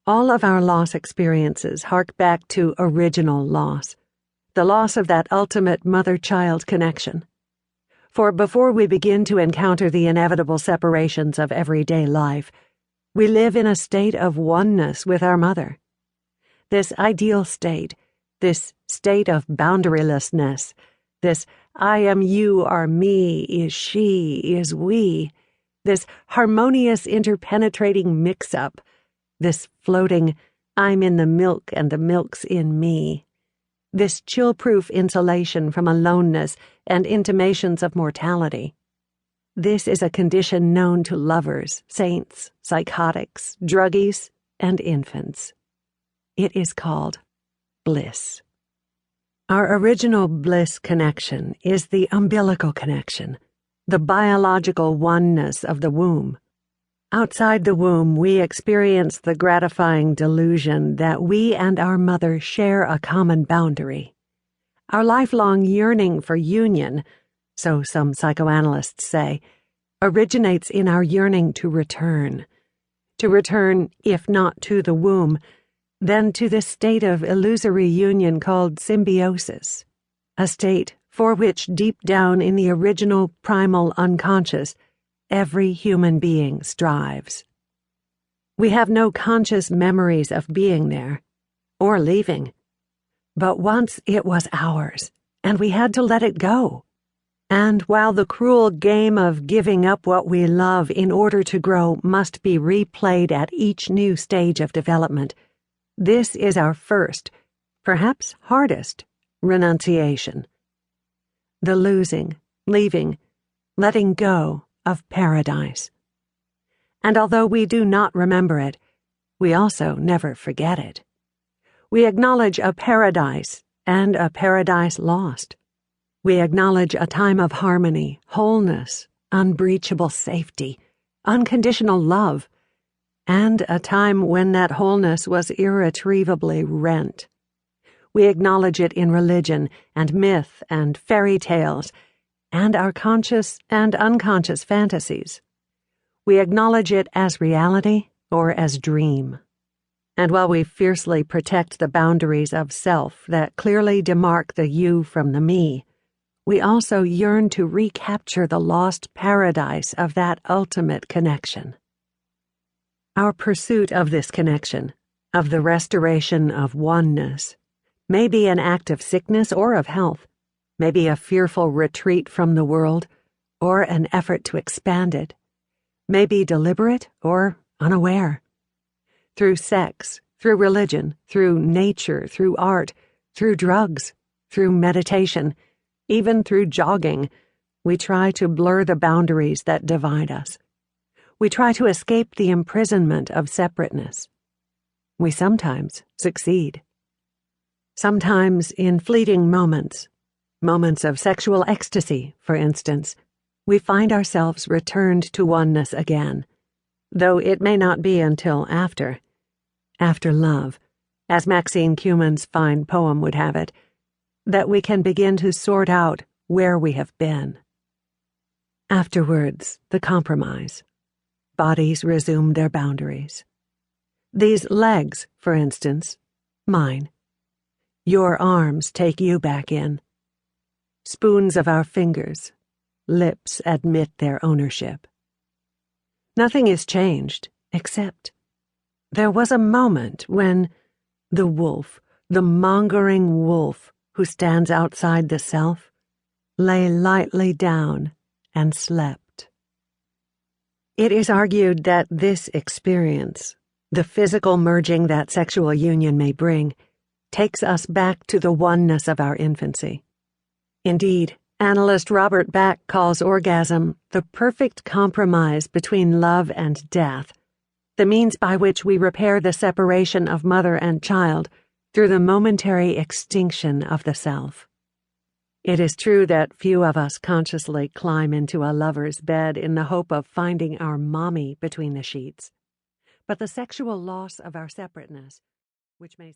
All of our loss experiences hark back to original loss, the loss of that ultimate mother-child connection. For before we begin to encounter the inevitable separations of everyday life, we live in a state of oneness with our mother. This ideal state, this state of boundarylessness, this I am you are me is she is we, this harmonious interpenetrating mix-up, this floating I'm in the milk and the milk's in me, this chill-proof insulation from aloneness and intimations of mortality. This is a condition known to lovers, saints, psychotics, druggies, and infants. It is called bliss. Our original bliss connection is the umbilical connection, the biological oneness of the womb. Outside the womb, we experience the gratifying delusion that we and our mother share a common boundary. Our lifelong yearning for union, so some psychoanalysts say, originates in our yearning to return, if not to the womb, then to this state of illusory union called symbiosis, a state for which deep down in the original primal unconscious, every human being strives. We have no conscious memories of being there, or leaving, but once it was ours, and we had to let it go. And while the cruel game of giving up what we love in order to grow must be replayed at each new stage of development, this is our first, perhaps hardest, renunciation. The losing, leaving, letting go of paradise. And although we do not remember it, we also never forget it. We acknowledge a paradise and a paradise lost. We acknowledge a time of harmony, wholeness, unbreachable safety, unconditional love, and a time when that wholeness was irretrievably rent. We acknowledge it in religion and myth and fairy tales, and our conscious and unconscious fantasies. We acknowledge it as reality or as dream. And while we fiercely protect the boundaries of self that clearly demark the you from the me, we also yearn to recapture the lost paradise of that ultimate connection. Our pursuit of this connection, of the restoration of oneness, may be an act of sickness or of health, may be a fearful retreat from the world, or an effort to expand it, may be deliberate or unaware. Through sex, through religion, through nature, through art, through drugs, through meditation, even through jogging, we try to blur the boundaries that divide us. We try to escape the imprisonment of separateness. We sometimes succeed. Sometimes in fleeting moments of sexual ecstasy, for instance, we find ourselves returned to oneness again, though it may not be until after love, as Maxine Kumin's fine poem would have it, that we can begin to sort out where we have been. Afterwards, the compromise. Bodies resume their boundaries. These legs, for instance, mine. Your arms take you back in. Spoons of our fingers, lips admit their ownership. Nothing is changed, except there was a moment when the wolf, the mongering wolf who stands outside the self, lay lightly down and slept. It is argued that this experience, the physical merging that sexual union may bring, takes us back to the oneness of our infancy. Indeed, analyst Robert Back calls orgasm the perfect compromise between love and death, the means by which we repair the separation of mother and child through the momentary extinction of the self. It is true that few of us consciously climb into a lover's bed in the hope of finding our mommy between the sheets, but the sexual loss of our separateness, which may